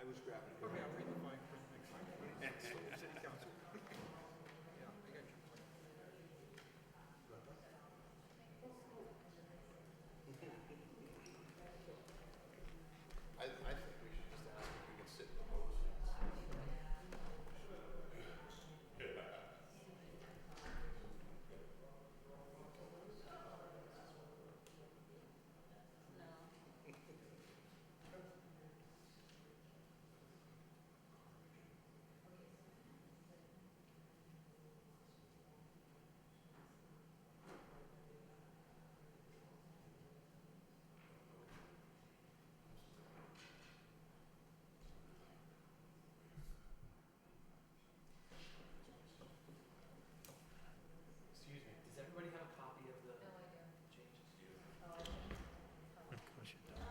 I was grabbing. Okay, I'll read the fine print next time. City council. Yeah, I got your point. I think we should just ask if we can sit in the boat seats. Excuse me, does everybody have a copy of the changes? Of course you don't.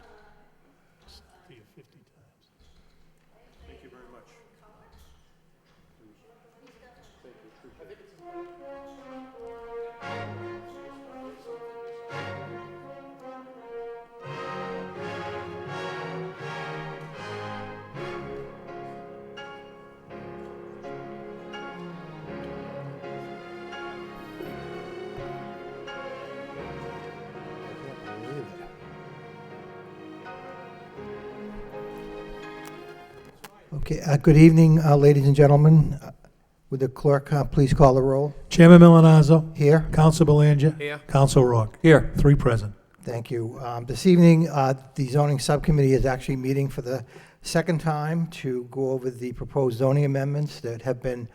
Just for you 50 times. Thank you very much. Thank you, Okay, good evening, ladies and gentlemen. Would the clerk please call the roll? Chairman Milanazzo. Here. Counsel Belanger. Here. Counsel Rourke. Here. 3 present. Thank you. This evening, the zoning subcommittee is actually meeting for the second time to go over the proposed zoning amendments that have been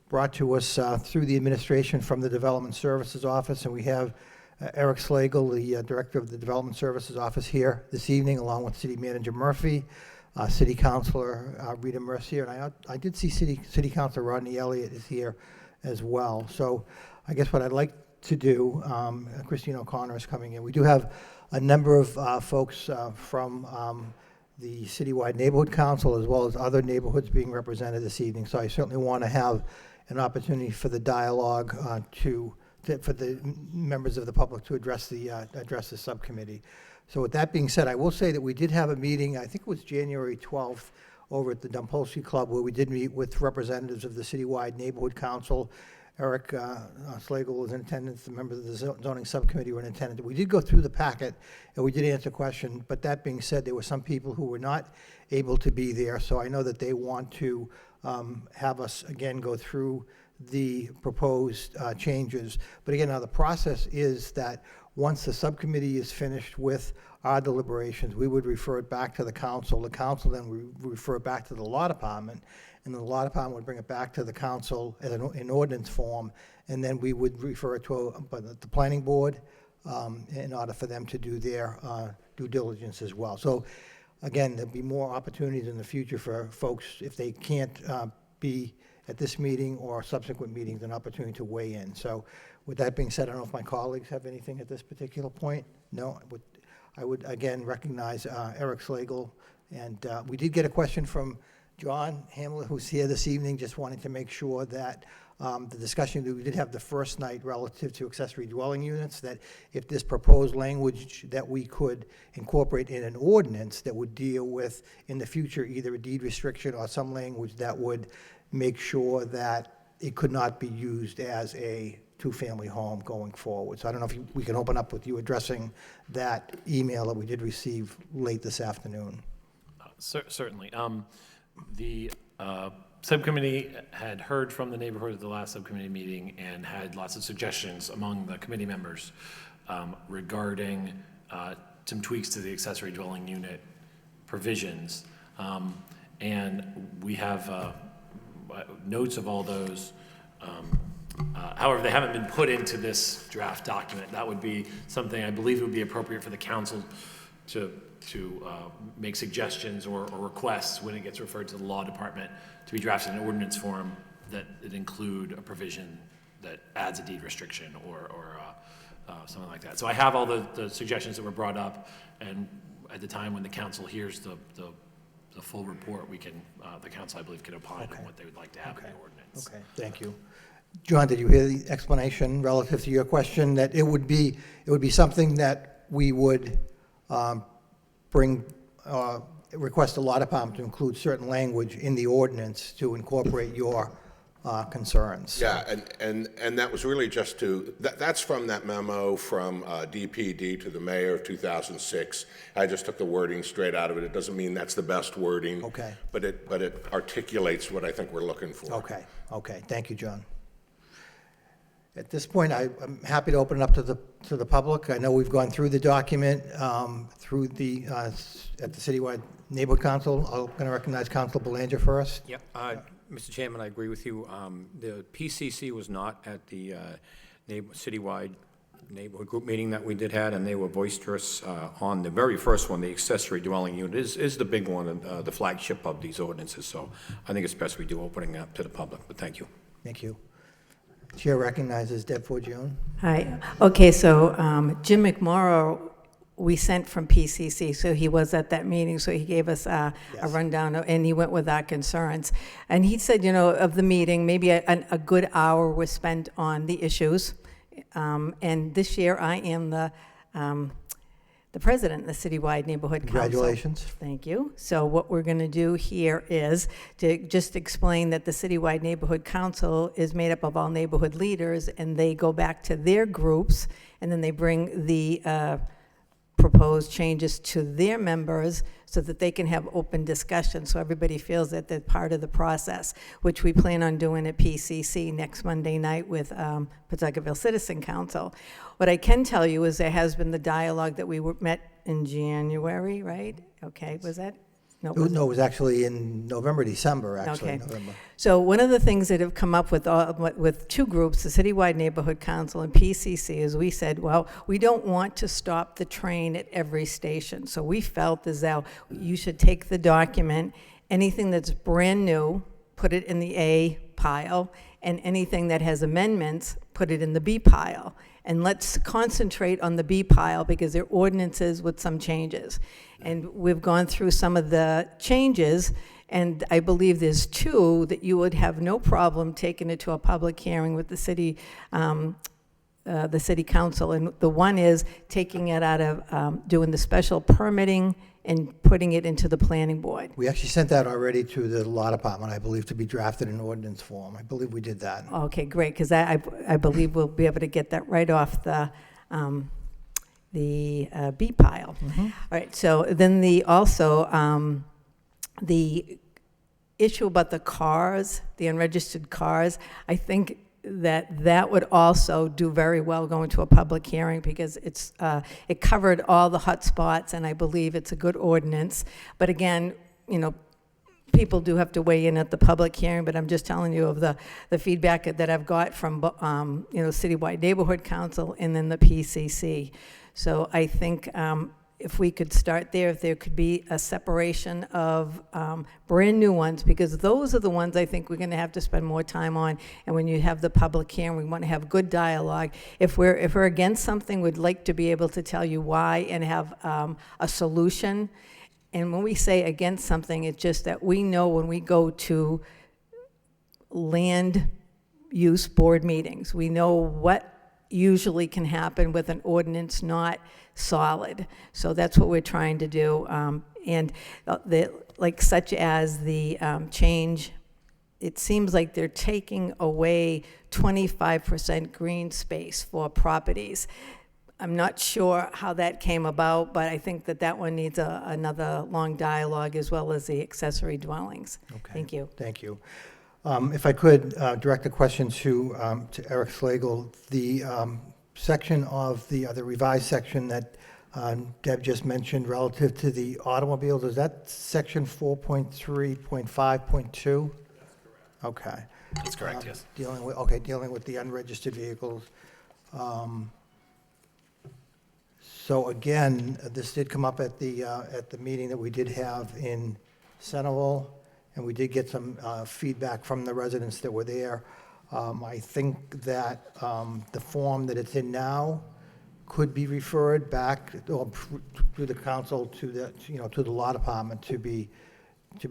brought to us through the administration from the Development Services Office. And we have Eric Slagle, the Director of the Development Services Office, here this evening, along with City Manager Murphy, City Councilor Rita Mercier, and I did see City Councilor Rodney Elliott is here as well. So I guess what I'd like to do, Christine O'Connor is coming in. We do have a number of folks from the Citywide Neighborhood Council as well as other neighborhoods being represented this evening. So I certainly want to have an opportunity for the dialogue for the members of the public to address the subcommittee. So with that being said, I will say that we did have a meeting, I think it was January 12th, over at the Dumpolsky Club, where we did meet with representatives of the Citywide Neighborhood Council. Eric Slagle was in attendance, the members of the zoning subcommittee were in attendance. We did go through the packet, and we did answer questions, but that being said, there were some people who were not able to be there, so I know that they want to have us, again, go through the proposed changes. But again, now the process is that once the subcommittee is finished with our deliberations, we would refer it back to the council. The council then would refer it back to the law department, and the law department would bring it back to the council in ordinance form, and then we would refer it to the planning board in order for them to do their due diligence as well. So again, there'll be more opportunities in the future for folks, if they can't be at this meeting or subsequent meetings, an opportunity to weigh in. So with that being said, I don't know if my colleagues have anything at this particular point. No, I would again recognize Eric Slagle. And we did get a question from John Hamlet, who's here this evening, just wanting to make sure that the discussion that we did have the first night relative to accessory dwelling units, that if this proposed language that we could incorporate in an ordinance that would deal with, in the future, either a deed restriction or some language that would make sure that it could not be used as a two-family home going forward. So I don't know if we can open up with you addressing that email that we did receive late this afternoon. Certainly. The subcommittee had heard from the neighborhood at the last subcommittee meeting and had lots of suggestions among the committee members regarding some tweaks to the accessory dwelling unit provisions. And we have notes of all those. However, they haven't been put into this draft document. That would be something I believe would be appropriate for the council to make suggestions or requests when it gets referred to the law department to be drafted in ordinance form that it include a provision that adds a deed restriction or something like that. So I have all the suggestions that were brought up, and at the time when the council hears the full report, we can, the council, I believe, can opine on what they would like to have in the ordinance. Okay, thank you. John, did you hear the explanation relative to your question, that it would be something that we would bring request the law department to include certain language in the ordinance to incorporate your concerns. Yeah, and that was really just to, that's from that memo from DPD to the mayor of 2006. I just took the wording straight out of it. It doesn't mean that's the best wording. Okay. But it articulates what I think we're looking for. Okay, thank you, John. At this point, I'm happy to open it up to the public. I know we've gone through the document through the, at the Citywide Neighborhood Council. I'm going to recognize Council Belanger first. Yep, Mr. Chairman, I agree with you. The PCC was not at the citywide neighborhood group meeting that we had, and they were boisterous on the very first one. The accessory dwelling unit is the big one, the flagship of these ordinances, so I think it's best we do opening up to the public, but thank you. Thank you. Chair recognizes Deb Forgione. Hi. Okay, so Jim McMorrow, we sent from PCC, so he was at that meeting, so he gave us a rundown, and he went with our concerns. And he said, of the meeting, maybe a good hour was spent on the issues. And this year, I am the president of the Citywide Neighborhood Council. Congratulations. Thank you. So what we're going to do here is to just explain that the Citywide Neighborhood Council is made up of all neighborhood leaders, and they go back to their groups, and then they bring the proposed changes to their members so that they can have open discussion, so everybody feels that they're part of the process, which we plan on doing at PCC next Monday night with Pawtuckaville Citizen Council. What I can tell you is there has been the dialogue that we met in January, right? Okay, was that? No, it was actually in November, December, actually. Okay. November. So one of the things that have come up with two groups, the Citywide Neighborhood Council and PCC, is we said, well, we don't want to stop the train at every station. So we felt as though you should take the document, anything that's brand new, put it in the A pile, and anything that has amendments, put it in the B pile. And let's concentrate on the B pile because they're ordinances with some changes. And we've gone through some of the changes, and I believe there's two that you would have no problem taking it to a public hearing with the city council. And the one is taking it out of doing the special permitting and putting it into the planning board. We actually sent that already to the law department, I believe, to be drafted in ordinance form. I believe we did that. Okay, great, because I believe we'll be able to get that right off the B pile. All right, so then the issue about the cars, the unregistered cars, I think that would also do very well going to a public hearing because it covered all the hot spots, and I believe it's a good ordinance. But again, people do have to weigh in at the public hearing, but I'm just telling you of the feedback that I've got from Citywide Neighborhood Council and then the PCC. So I think if we could start there, if there could be a separation of brand new ones, because those are the ones I think we're going to have to spend more time on. And when you have the public hearing, we want to have good dialogue. If we're against something, we'd like to be able to tell you why and have a solution. And when we say against something, it's just that we know when we go to land use board meetings, we know what usually can happen with an ordinance not solid. So that's what we're trying to do. Such as the change, it seems like they're taking away 25% green space for properties. I'm not sure how that came about, but I think that one needs another long dialogue as well as the accessory dwellings. Okay. Thank you. Thank you. If I could direct a question to Eric Slagle, the section of the revised section that Deb just mentioned relative to the automobiles, is that section 4.3.5.2? That's correct. Okay. That's correct, yes. Dealing with the unregistered vehicles. So again, this did come up at the meeting that we did have in Centerville, and we did get some feedback from the residents that were there. I think that the form that it's in now could be referred back or through the council to the law department to be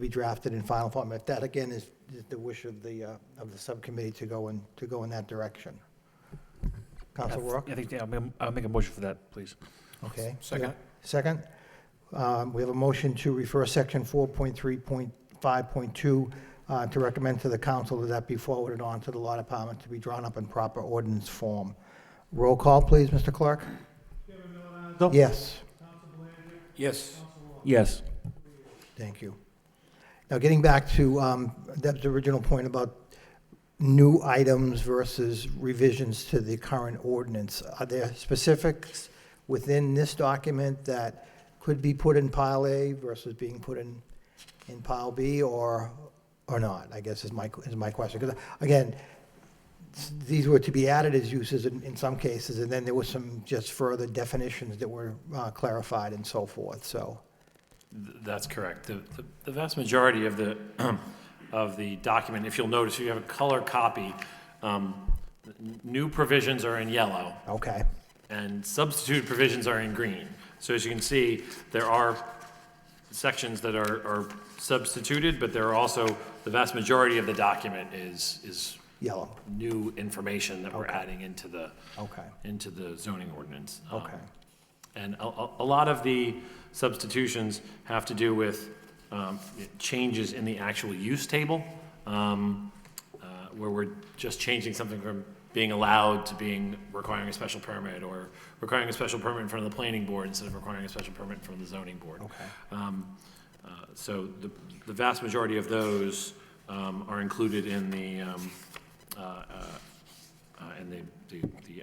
drafted in final form. If that again is the wish of the subcommittee to go in that direction. Council Rourke? I'll make a motion for that, please. Okay. Second. Second. We have a motion to refer section 4.3.5.2 to recommend to the council that that be forwarded on to the law department to be drawn up in proper ordinance form. Roll call, please, Mr. Clerk? Yes. Yes. Yes. Thank you. Now, getting back to Deb's original point about new items versus revisions to the current ordinance, are there specifics within this document that could be put in Pile A versus being put in Pile B, or not, I guess is my question. Because, again, these were to be added as uses in some cases, and then there was some just further definitions that were clarified and so forth, so. That's correct. The vast majority of the, of the document, if you'll notice, if you have a color copy, new provisions are in yellow, Okay, and substitute provisions are in green. So as you can see, there are sections that are substituted, but there are also, the vast majority of the document is yellow, new information that we're adding into the, okay, into the zoning ordinance. okay, And a lot of the substitutions have to do with changes in the actual use table, where we're just changing something from being allowed to being requiring a special permit, or requiring a special permit in front of the planning board instead of requiring a special permit from the zoning board. okay. So the vast majority of those are included in the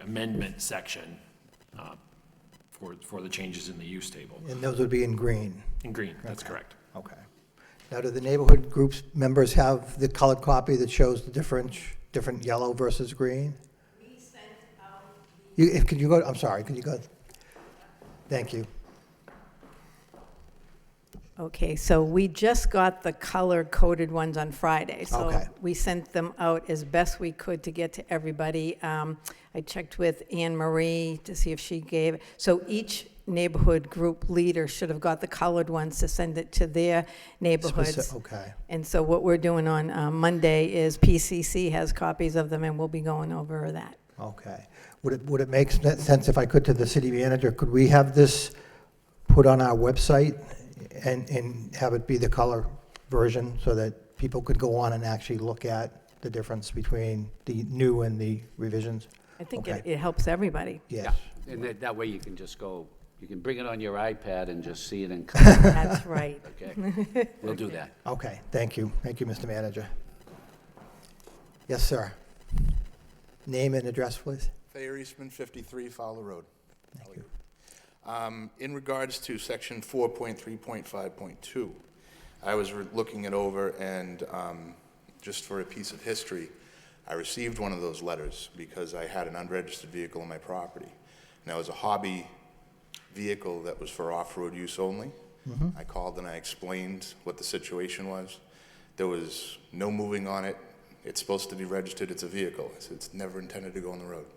amendment section for the changes in the use table. And those would be in green? In green, that's Okay. correct. Okay. Now, do the neighborhood groups members have the colored copy that shows the different yellow versus green? We sent out. Could you go, I'm sorry, could you go? Thank you. Okay, so we just got the color-coded ones on Friday. Okay. So we sent them out as best we could to get to everybody. I checked with Anne Marie to see if she gave, so each neighborhood group leader should have got the colored ones to send it to their neighborhoods. Okay, And so what we're doing on Monday is PCC has copies of them, and we'll be going over that. okay. Would it make sense, if I could, to the city manager, could we have this put on our website and have it be the color version so that people could go on and actually look at the difference between the new and the revisions? I think Okay. it helps everybody. Yes. And that way you can just go, you can bring it on your iPad and just see it in color. That's right. Okay, we'll do that. Okay, thank you. Thank you, Mr. Manager. Yes, sir. Name and address, please. Thayer Eastman, 53 Fowler Road. Thank you. In regards to section 4.3.5.2, I was looking it over, and just for a piece of history, I received one of those letters because I had an unregistered vehicle on my property. Now, it was a hobby vehicle that was for off-road use only. I called and I explained what the situation was. There was no moving on it. It's supposed to be registered. It's a vehicle. I said, it's never intended to go on the road.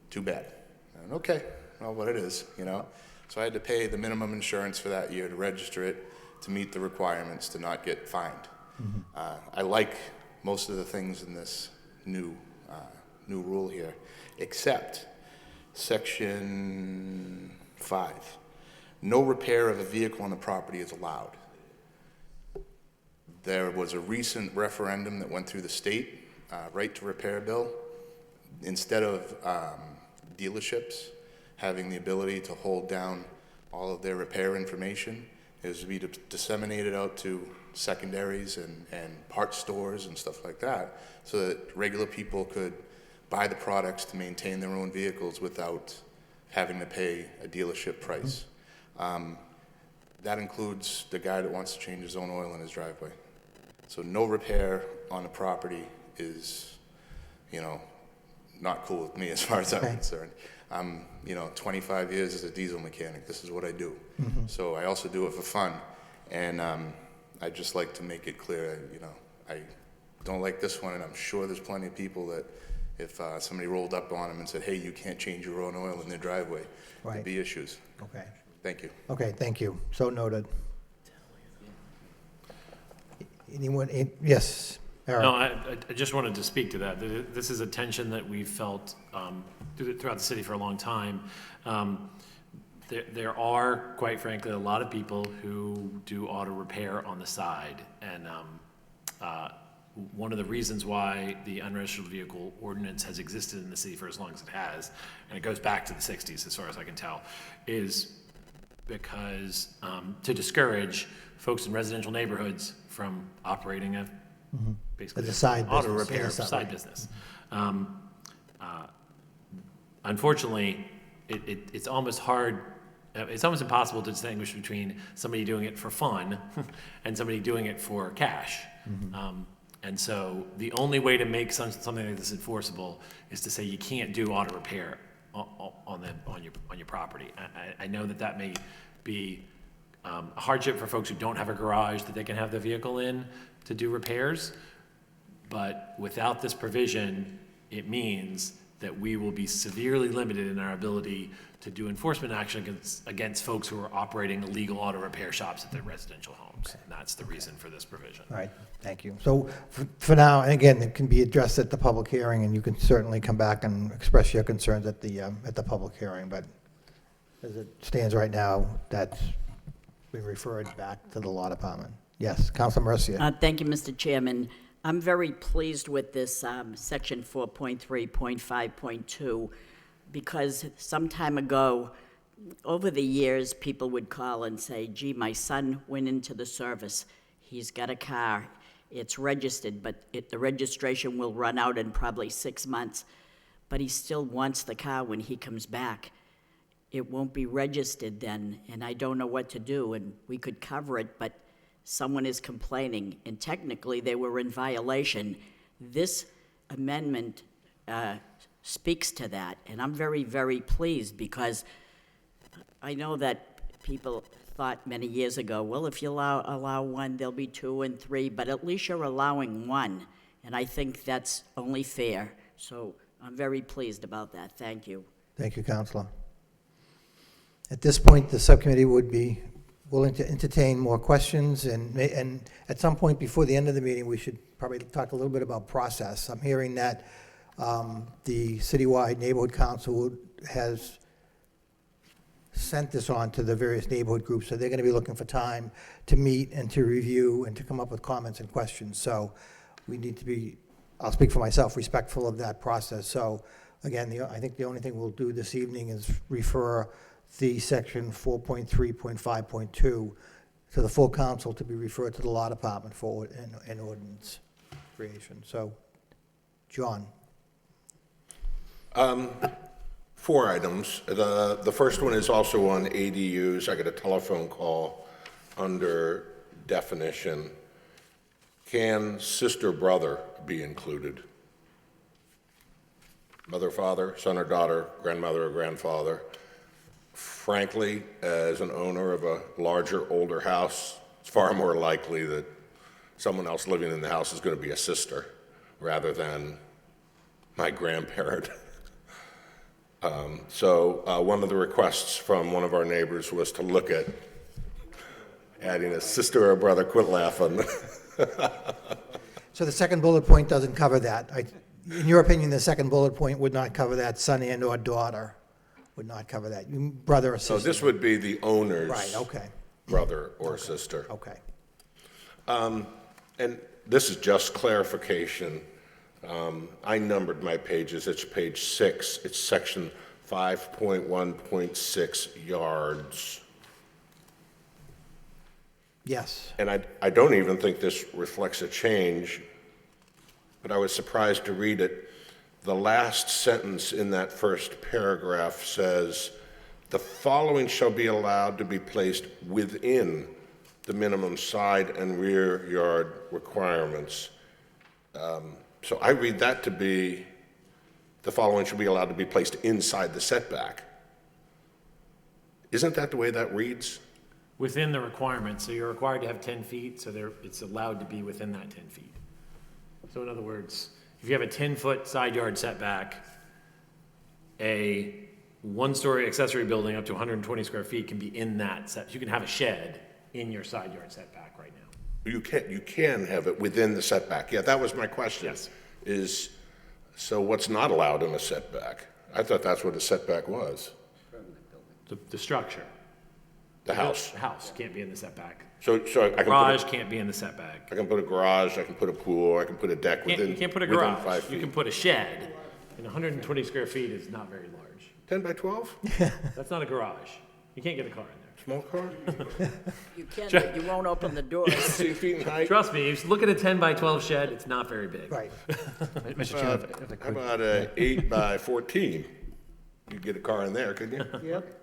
Too bad. And okay, well, what it is, you know. So I had to pay the minimum insurance for that year to register it, to meet the requirements, to not get fined. I like most of the things in this new rule here, except section 5. No repair of a vehicle on the property is allowed. There was a recent referendum that went through the state, right to repair bill. Instead of dealerships having the ability to hold down all of their repair information, it was to be disseminated out to secondaries and parts stores and stuff like that, so that regular people could buy the products to maintain their own vehicles without having to pay a dealership price. That includes the guy that wants to change his own oil in his driveway. So no repair on the property is, you know, not cool with me as far as I'm concerned. I'm, 25 years as a diesel mechanic. This is what I do. So I also do it for fun. And I just like to make it clear, I don't like this one, and I'm sure there's plenty of people that if somebody rolled up on them and said, hey, you can't change your own oil in their driveway, there'd be issues. Okay. Thank you. Okay, thank you. So noted. Anyone, yes, Eric? No, I just wanted to speak to that. This is a tension that we've felt throughout the city for a long time. There are, quite frankly, a lot of people who do auto repair on the side. And one of the reasons why the unregistered vehicle ordinance has existed in the city for as long as it has, and it goes back to the 60s as far as I can tell, is because to discourage folks in residential neighborhoods from operating a basically As a side auto business, repair yeah, side- side business. Unfortunately, it's almost hard, it's almost impossible to distinguish between somebody doing it for fun and somebody doing it for cash. And so the only way to make something like this enforceable is to say you can't do auto repair on your property. I know that may be a hardship for folks who don't have a garage that they can have the vehicle in to do repairs, but without this provision, it means that we will be severely limited in our ability to do enforcement action against folks who are operating illegal auto repair shops at their residential homes. And that's the reason for this provision. All right, thank you. So for now, and again, it can be addressed at the public hearing, and you can certainly come back and express your concerns at the public hearing, but as it stands right now, that's been referred back to the law department. Yes, Councilor Mercier. Thank you, Mr. Chairman. I'm very pleased with this section 4.3.5.2 because some time ago, over the years, people would call and say, gee, my son went into the service. He's got a car. It's registered, but the registration will run out in probably 6 months. But he still wants the car when he comes back. It won't be registered then, and I don't know what to do, and we could cover it, but someone is complaining, and technically they were in violation. This amendment speaks to that, and I'm very, very pleased because I know that people thought many years ago, well, if you allow one, there'll be 2 and 3, but at least you're allowing one, and I think that's only fair. So I'm very pleased about that. Thank you. Thank you, Councilor. At this point, the subcommittee would be willing to entertain more questions, and at some point before the end of the meeting, we should probably talk a little bit about process. I'm hearing that the citywide neighborhood council has sent this on to the various neighborhood groups, so they're going to be looking for time to meet and to review and to come up with comments and questions. So we need to be, I'll speak for myself, respectful of that process. So again, I think the only thing we'll do this evening is refer the section 4.3.5.2 to the full council to be referred to the law department for an ordinance creation. So, John. 4 items. The first one is also on ADUs. I got a telephone call under definition. Can sister, brother be included? Mother, father, son or daughter, grandmother or grandfather. Frankly, as an owner of a larger, older house, it's far more likely that someone else living in the house is going to be a sister rather than my grandparent. So one of the requests from one of our neighbors was to look at adding a sister or brother. Quit laughing. So the second bullet point doesn't cover that. In your opinion, the second bullet point would not cover that, son and or daughter would not cover that, brother or sister. So this would be the owner's Right, okay, brother or sister. okay. And this is just clarification. I numbered my pages. It's page 6. It's section 5.1.6 yards. Yes. And I don't even think this reflects a change, but I was surprised to read it. The last sentence in that first paragraph says, the following shall be allowed to be placed within the minimum side and rear yard requirements. So I read that to be, the following shall be allowed to be placed inside the setback. Isn't that the way that reads? Within the requirements, so you're required to have 10 feet, so it's allowed to be within that 10 feet. So in other words, if you have a 10-foot side yard setback, a one-story accessory building up to 120 square feet can be in that set. You can have a shed in your side yard setback right now. You can have it within the setback. Yeah, that was my question. Yes. So what's not allowed in a setback? I thought that's what a setback was. The structure. The house. The house can't be in the setback. So I can Garage put can't be in the setback. I can put a garage, I can put a pool, I can put a deck within. You can't put a within garage. 5 You feet. can put a shed, and 120 square feet is not very large. 10 by 12? That's not a garage. You can't get a car in there. Small car? You can, but you won't open the doors. 2 feet in height? Trust me, if you look at a 10 by 12 shed, it's not very big. Right. Mr. Chairman, if I How could. about a 8 by 14? You'd get a car in there, couldn't you? Yep.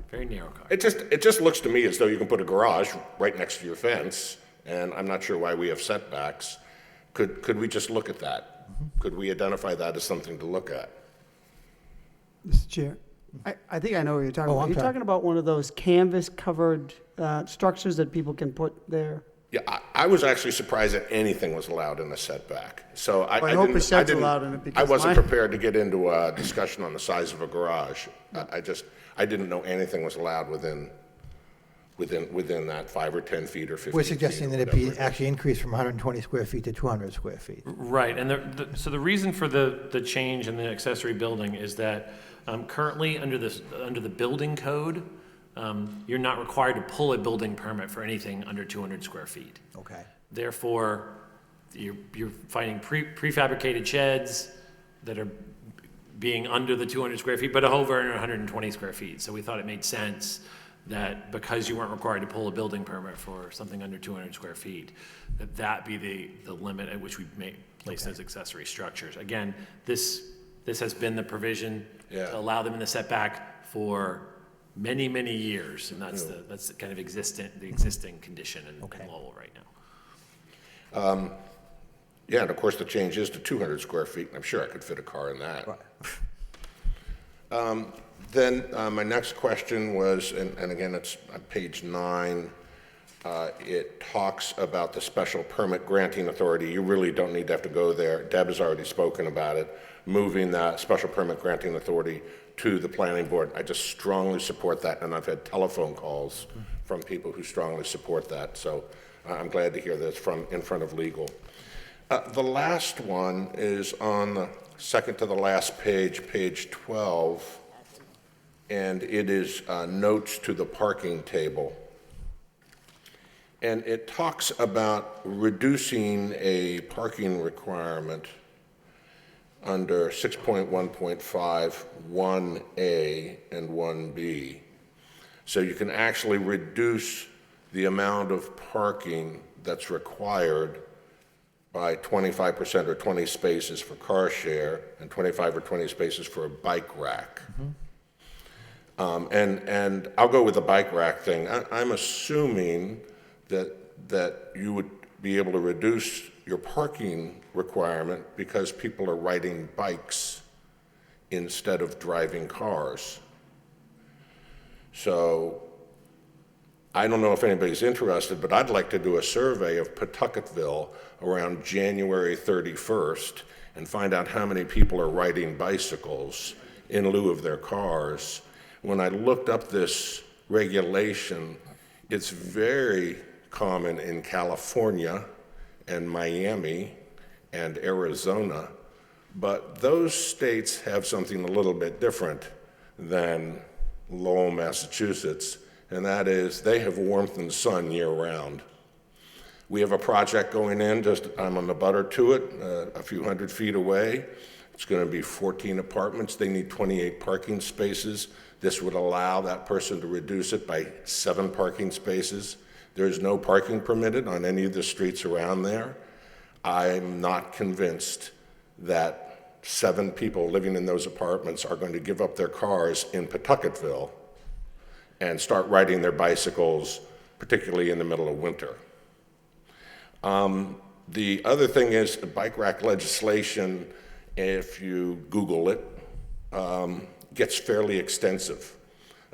Very narrow car. It just looks to me as though you can put a garage right next to your fence, and I'm not sure why we have setbacks. Could we just look at that? Could we identify that as something to look at? Mr. Chair, I think I know what you're talking Oh, about. I'm You're sorry. talking about one of those canvas-covered structures that people can put there? Yeah, I was actually surprised that anything was allowed in the setback. So I I hope didn't- a shed's didn't- allowed in it I because wasn't mine- prepared to get into a discussion on the size of a garage. I didn't know anything was allowed within that 5 or 10 feet or 15 feet. We're suggesting or that it be whatever. actually increased from 120 square feet to 200 square feet. Right, and so the reason for the change in the accessory building is that currently, under the building code, you're not required to pull a building permit for anything under 200 square feet. Okay. Therefore, you're finding prefabricated sheds that are being under the 200 square feet, but over 120 square feet. So we thought it made sense that because you weren't required to pull a building permit for something under 200 square feet, that be the limit at which we may place those accessory structures. Again, this has been the provision Yeah. to allow them in the setback for many, many years, and that's the kind of the existing condition in Lowell right now. Yeah, and of course, the change is to 200 square feet, and I'm sure I could fit a car in that. Then my next question was, and again, it's on page 9, it talks about the special permit granting authority. You really don't need to have to go there. Deb has already spoken about it, moving that special permit granting authority to the planning board. I just strongly support that, and I've had telephone calls from people who strongly support that. So I'm glad to hear that it's in front of legal. The last one is on the second to the last page, page 12, and it is notes to the parking table. And it talks about reducing a parking requirement under 6.1.5, 1A and 1B. So you can actually reduce the amount of parking that's required by 25% or 20 spaces for car share and 25 or 20 spaces for a bike rack. And I'll go with the bike rack thing. I'm assuming that you would be able to reduce your parking requirement because people are riding bikes instead of driving cars. So I don't know if anybody's interested, but I'd like to do a survey of Pawtucketville around January 31st and find out how many people are riding bicycles in lieu of their cars. When I looked up this regulation, it's very common in California and Miami and Arizona, but those states have something a little bit different than Lowell, Massachusetts, and that is they have warmth and sun year-round. We have a project going in, I'm on the butter to it, a few hundred feet away. It's going to be 14 apartments. They need 28 parking spaces. This would allow that person to reduce it by 7 parking spaces. There's no parking permitted on any of the streets around there. I'm not convinced that 7 people living in those apartments are going to give up their cars in Pawtucketville and start riding their bicycles, particularly in the middle of winter. The other thing is the bike rack legislation, if you Google it, gets fairly extensive.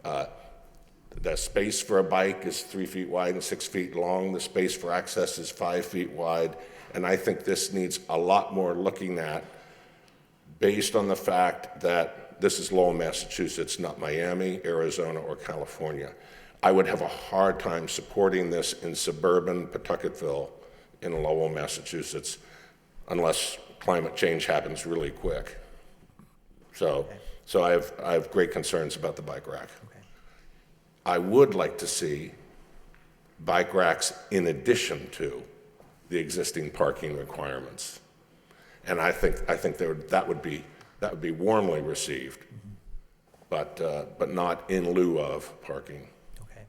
The space for a bike is 3 feet wide and 6 feet long. The space for access is 5 feet wide. And I think this needs a lot more looking at based on the fact that this is Lowell, Massachusetts, not Miami, Arizona, or California. I would have a hard time supporting this in suburban Pawtucketville in Lowell, Massachusetts, unless climate change happens really quick. So So I have great concerns about the bike rack. I would like to see bike racks in addition to the existing parking requirements. And I think that would be warmly received, but not in lieu of parking. Okay,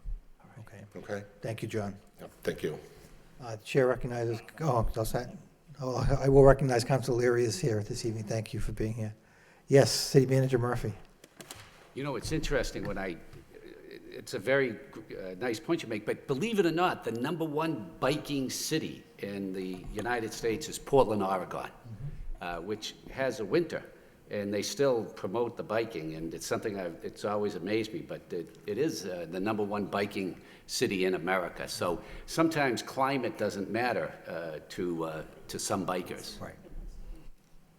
okay. Okay? Thank you, John. Yep, thank you. Chair recognizes, I will recognize Council Leary is here this evening. Thank you for being here. Yes, City Manager Murphy. You know, it's interesting it's a very nice point you make, but believe it or not, the #1 biking city in the United States is Portland, Oregon, which has a winter, and they still promote the biking, and it's something it's always amazed me, but it is the #1 biking city in America. So sometimes climate doesn't matter to some bikers. Right.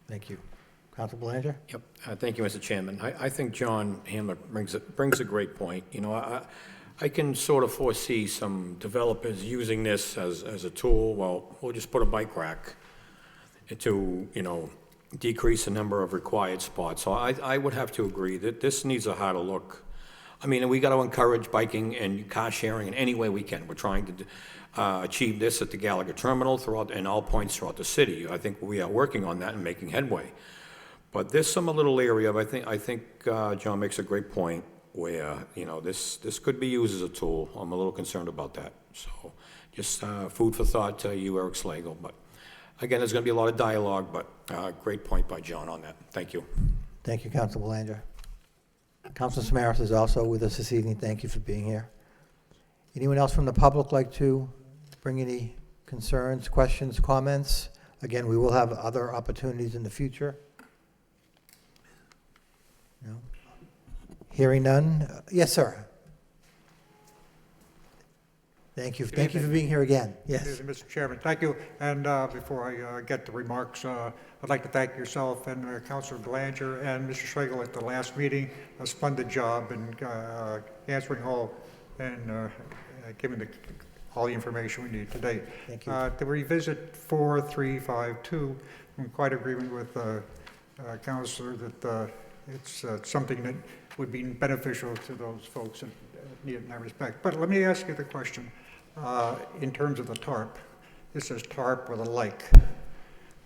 Thank you. Council Belanger? Yep, thank you, Mr. Chairman. I think John Hamler brings a great point. You know, I can sort of foresee some developers using this as a tool. Well, we'll just put a bike rack to, you know, decrease the number of required spots. So I would have to agree that this needs a harder look. I mean, we got to encourage biking and car sharing in any way we can. We're trying to achieve this at the Gallagher Terminal in all points throughout the city. I think we are working on that and making headway. But there's some little area of, I think John makes a great point where, you know, this could be used as a tool. I'm a little concerned about that. So just food for thought to you, Eric Slagle. But again, there's going to be a lot of dialogue, but great point by John on that. Thank you. Thank you, Council Belanger. Council Samaras is also with us this evening. Thank you for being here. Anyone else from the public like to bring any concerns, questions, comments? Again, we will have other opportunities in the future. No? Hearing none. Yes, sir. Thank you. Thank you for being here again. Yes. Mr. Chairman, thank you. And before I get to remarks, I'd like to thank yourself and Councilor Belanger and Mr. Schlegel at the last meeting. A splendid job in answering all and giving all the information we need today. Thank you. To revisit 4352, I'm in quite agreement with Councilor that it's something that would be beneficial to those folks that need it in that respect. But let me ask you the question. In terms of the tarp, this says tarp with a like.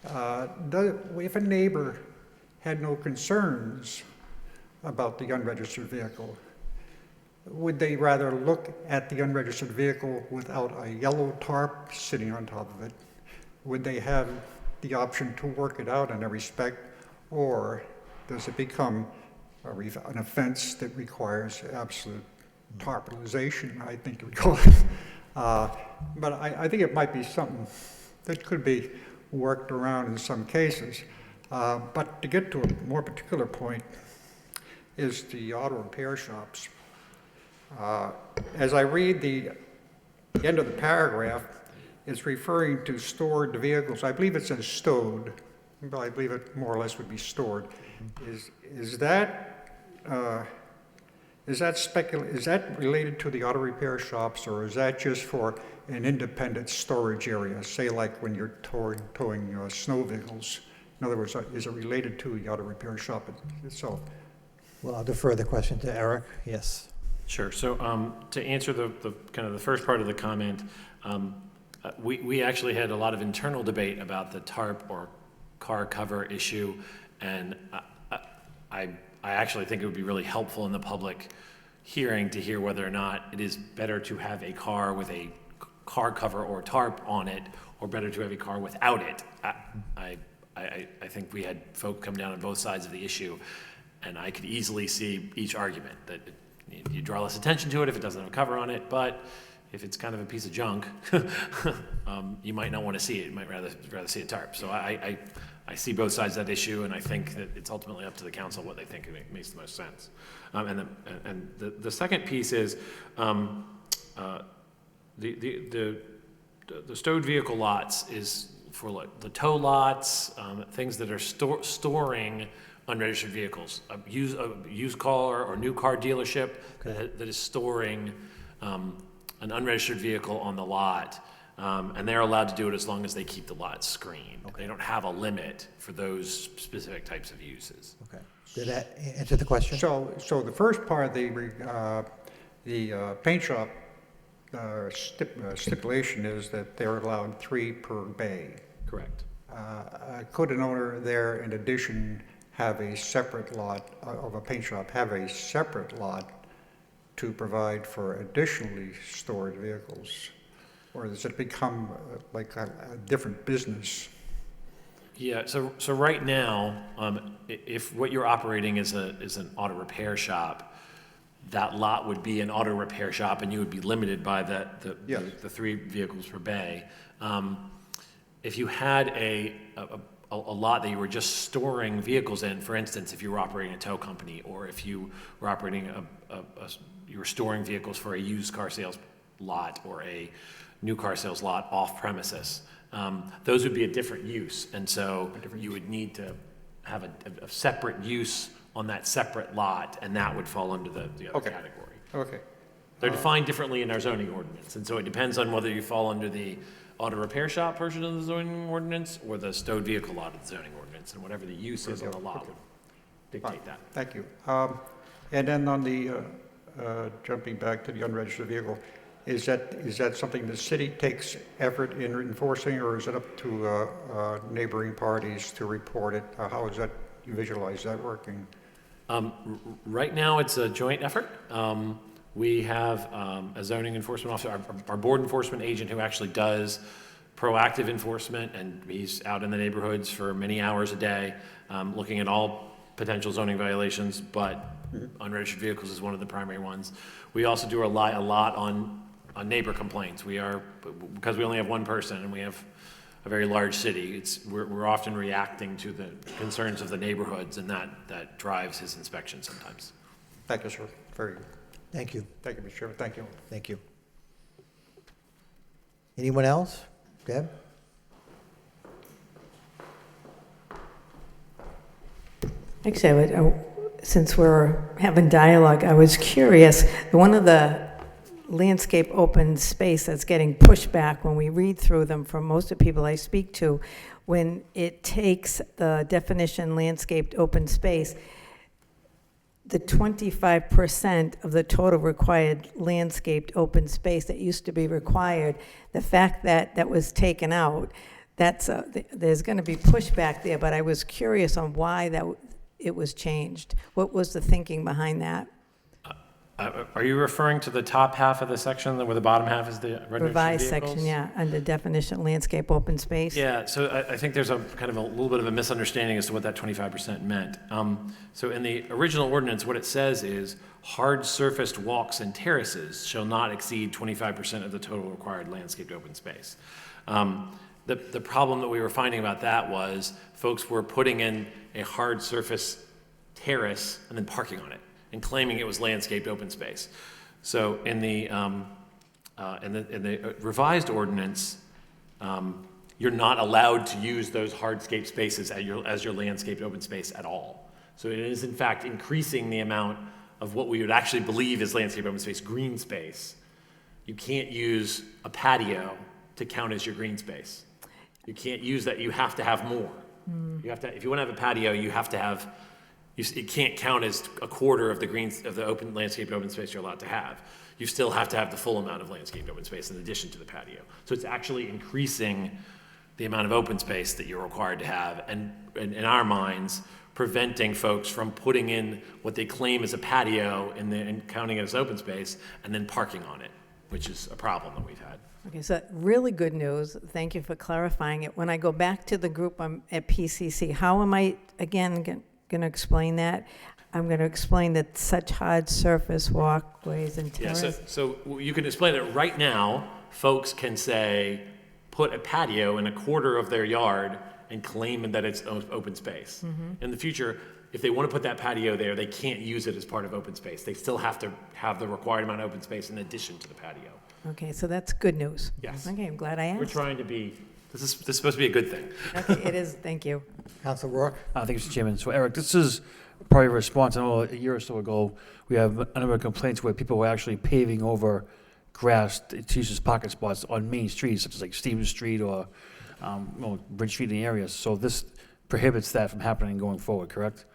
If a neighbor had no concerns about the unregistered vehicle, would they rather look at the unregistered vehicle without a yellow tarp sitting on top of it? Would they have the option to work it out in a respect, or does it become an offense that requires absolute tarpalization, I think you would call it? But I think it might be something that could be worked around in some cases. But to get to a more particular point is the auto repair shops. As I read the end of the paragraph, it's referring to stored vehicles. I believe it says stowed, but I believe it more or less would be stored. Is that related to the auto repair shops, or is that just for an independent storage area, say like when you're towing snow vehicles? In other words, is it related to the auto repair shop itself? Well, I'll defer the question to Eric. Yes. Sure. So to answer the kind of the first part of the comment, we actually had a lot of internal debate about the tarp or car cover issue, and I actually think it would be really helpful in the public hearing to hear whether or not it is better to have a car with a car cover or tarp on it, or better to have a car without it. I think we had folk come down on both sides of the issue, and I could easily see each argument that you draw less attention to it if it doesn't have a cover on it, but if it's kind of a piece of junk, you might not want to see it. You might rather see a tarp. So I see both sides of that issue, and I think that it's ultimately up to the council what they think makes the most sense. And the second piece is the stowed vehicle lots is for like the tow lots, things that are storing unregistered vehicles. A used car or new car dealership that is storing an unregistered vehicle on the lot. And they're allowed to do it as long as they keep the lot screened. They don't have a limit for those specific types of uses. Okay. Did that answer the question? So the first part of the paint shop stipulation is that they're allowed 3 per bay. Correct. Could an owner there, in addition, have a separate lot of a paint shop, have a separate lot to provide for additionally stored vehicles? Or does it become like a different business? Yeah, so right now, if what you're operating is an auto repair shop, that lot would be an auto repair shop, and you would be limited by the 3 vehicles per bay. If you had a lot that you were just storing vehicles in, for instance, if you were operating a tow company, or if you were operating you were storing vehicles for a used car sales lot or a new car sales lot off premises, those would be a different use. And so you would need to have a separate use on that separate lot, and that would fall under the other category. Okay. They're defined differently in our zoning ordinance, and so it depends on whether you fall under the auto repair shop version of the zoning ordinance or the stowed vehicle lot of the zoning ordinance, and whatever the use is on the lot would dictate that. Thank you. And then on the, jumping back to the unregistered vehicle, is that something the city takes effort in enforcing, or is it up to neighboring parties to report it? How is that, you visualize that working? Right now, it's a joint effort. We have a zoning enforcement officer, our board enforcement agent, who actually does proactive enforcement, and he's out in the neighborhoods for many hours a day, looking at all potential zoning violations, but unregistered vehicles is one of the primary ones. We also do a lot on neighbor complaints. Because we only have one person and we have a very large city, we're often reacting to the concerns of the neighborhoods, and that drives his inspection sometimes. Thank you, sir. Very good. Thank you. Thank you, Mr. Chairman. Thank you. Thank you. Anyone else? Deb? Actually, since we're having dialogue, I was curious. One of the landscape open space that's getting pushed back when we read through them from most of the people I speak to, when it takes the definition landscaped open space, the 25% of the total required landscaped open space that used to be required, the fact that that was taken out, there's going to be pushback there, but I was curious on why it was changed. What was the thinking behind that? Are you referring to the top half of the section, where the bottom half is the registered Revised vehicles? section, yeah, under definition landscape open space. Yeah, so I think there's a kind of a little bit of a misunderstanding as to what that 25% meant. So in the original ordinance, what it says is hard surfaced walks and terraces shall not exceed 25% of the total required landscaped open space. The problem that we were finding about that was folks were putting in a hard surface terrace and then parking on it and claiming it was landscaped open space. So in the revised ordinance, you're not allowed to use those hardscape spaces as your landscaped open space at all. So it is in fact increasing the amount of what we would actually believe is landscape open space, green space. You can't use a patio to count as your green space. You can't use that, you have to have more. You have to, if you want to have a patio, you have to have, it can't count as a quarter of the open landscaped open space you're allowed to have. You still have to have the full amount of landscaped open space in addition to the patio. So it's actually increasing the amount of open space that you're required to have, and in our minds, preventing folks from putting in what they claim is a patio and counting it as open space and then parking on it, which is a problem that we've had. Okay, so really good news. Thank you for clarifying it. When I go back to the group at PCC, how am I, again, going to explain that? I'm going to explain that such hard surface walkways and terraces. Yeah, so you can explain it right now. Folks can say, put a patio in a quarter of their yard and claim that it's open space. In the future, if they want to put that patio there, they can't use it as part of open space. They still have to have the required amount of open space in addition to the patio. Okay, so that's good news. Yes. Okay, I'm glad I asked. We're trying to be, this is supposed to be a good thing. Okay, it is. Thank you. Council Rourke? Thank you, Mr. Chairman. So Eric, this is probably a response. I know a year or so ago, we have a number of complaints where people were actually paving over grass, to use as parking spots on main streets, such as like Stevens Street or, Bridge Street in the areas. So this prohibits that from happening going forward, correct?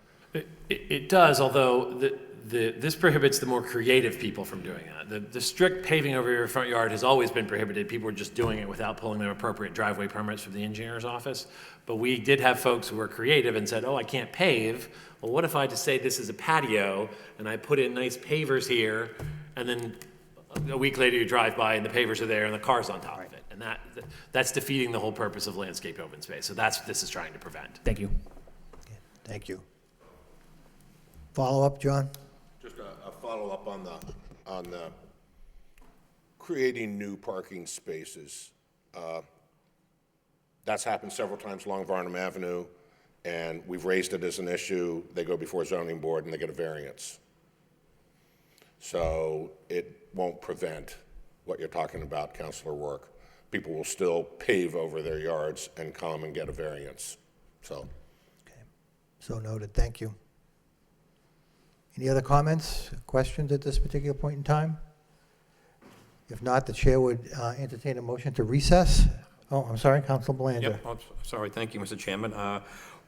It does, although this prohibits the more creative people from doing that. The strict paving over your front yard has always been prohibited. People were just doing it without pulling their appropriate driveway permits from the engineer's office. But we did have folks who were creative and said, oh, I can't pave. Well, what if I just say this is a patio and I put in nice pavers here, and then a week later you drive by and the pavers are there and the car's on top of it. And that's defeating the whole purpose of landscaped open space. So that's what this is trying to prevent. Thank you. Thank you. Follow-up, John? Just a follow-up on the creating new parking spaces. That's happened several times along Varnum Avenue, and we've raised it as an issue. They go before zoning board and they get a variance. So it won't prevent what you're talking about, Councilor Rourke. People will still pave over their yards and come and get a variance, so. Okay. So noted, thank you. Any other comments, questions at this particular point in time? If not, the chair would entertain a motion to recess. Oh, I'm sorry, Councilor Belanger. Yep, oh, sorry, thank you, Mr. Chairman.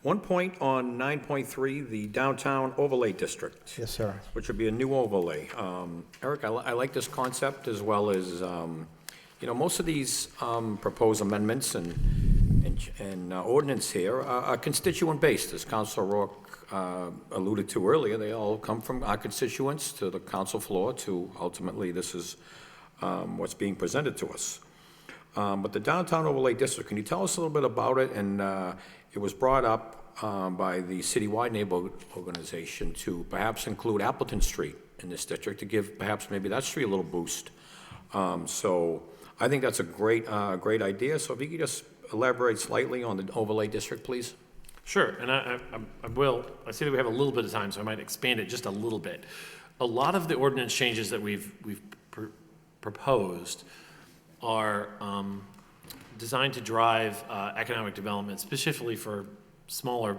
One point on 9.3, the downtown overlay district. Yes, sir. Which would be a new overlay. Eric, I like this concept, as well as, most of these proposed amendments and ordinance here are constituent-based, as Councilor Rourke alluded to earlier. They all come from our constituents to the council floor to ultimately this is what's being presented to us. But the downtown overlay district, can you tell us a little bit about it? And it was brought up by the citywide neighborhood organization to perhaps include Appleton Street in this district to give perhaps maybe that street a little boost. So I think that's a great idea. So if you could just elaborate slightly on the overlay district, please. Sure, and I will. I see that we have a little bit of time, so I might expand it just a little bit. A lot of the ordinance changes that we've proposed are designed to drive economic development, specifically for small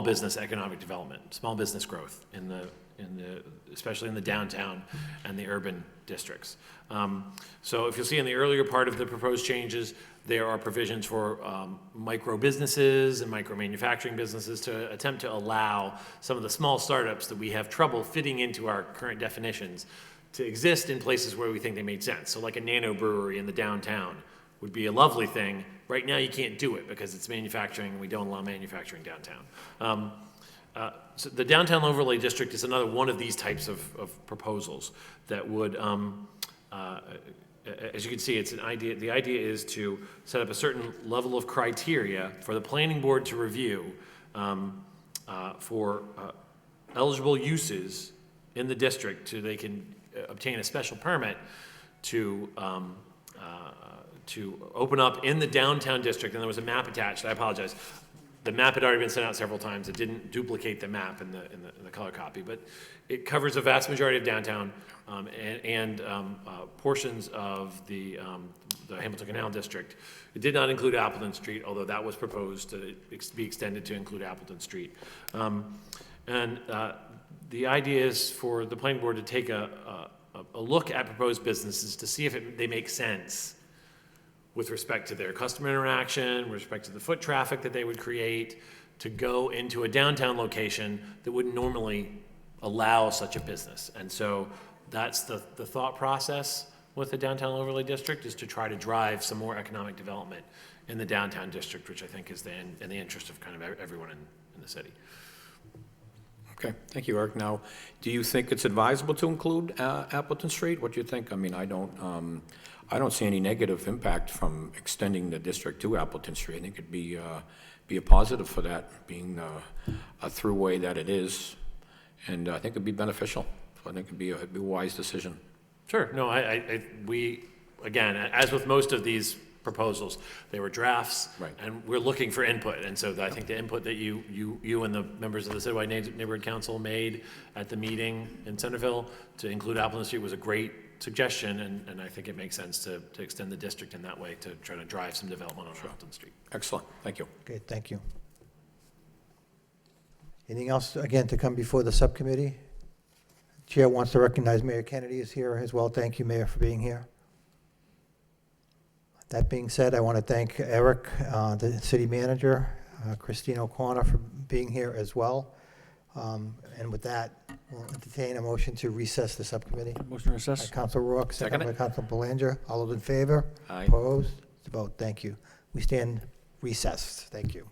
business economic development, small business growth especially in the downtown and the urban districts. So if you'll see in the earlier part of the proposed changes, there are provisions for micro businesses and micro manufacturing businesses to attempt to allow some of the small startups that we have trouble fitting into our current definitions to exist in places where we think they made sense. So like a nano brewery in the downtown would be a lovely thing. Right now you can't do it because it's manufacturing and we don't allow manufacturing downtown. So the downtown overlay district is another one of these types of proposals that would, as you can see, it's an idea. The idea is to set up a certain level of criteria for the planning board to review for eligible uses in the district so they can obtain a special permit to open up in the downtown district. And there was a map attached. I apologize. The map had already been sent out several times. It didn't duplicate the map in the color copy, but it covers a vast majority of downtown and portions of the Hamilton Canal District. It did not include Appleton Street, although that was proposed to be extended to include Appleton Street. The idea is for the planning board to take a look at proposed businesses to see if they make sense with respect to their customer interaction, with respect to the foot traffic that they would create, to go into a downtown location that wouldn't normally allow such a business. And so that's the thought process with the downtown overlay district, is to try to drive some more economic development in the downtown district, which I think is in the interest of kind of everyone in the city. Okay, thank you, Eric. Now, do you think it's advisable to include Appleton Street? What do you think? I mean, I don't see any negative impact from extending the district to Appleton Street. I think it'd be a positive for that, being a throughway that it is, and I think it'd be beneficial. So I think it'd be a wise decision. Sure. No, we, again, as with most of these proposals, they were drafts, right, and we're looking for input. And so I think the input that you and the members of the Citywide Neighborhood Council made at the meeting in Centerville to include Appleton Street was a great suggestion, and I think it makes sense to extend the district in that way to try to drive some development on Appleton Street. Excellent. Thank you. Okay, thank you. Anything else, again, to come before the subcommittee? Chair wants to recognize Mayor Kennedy is here as well. Thank you, Mayor, for being here. That being said, I want to thank Eric, the city manager, Christine O'Connor for being here as well. And with that, we'll entertain a motion to recess the subcommittee. Motion to By recess? Council Rourke, second by Council Belanger. All those in favor? Aye. Opposed? It's a vote. Thank you. We stand recessed. Thank you.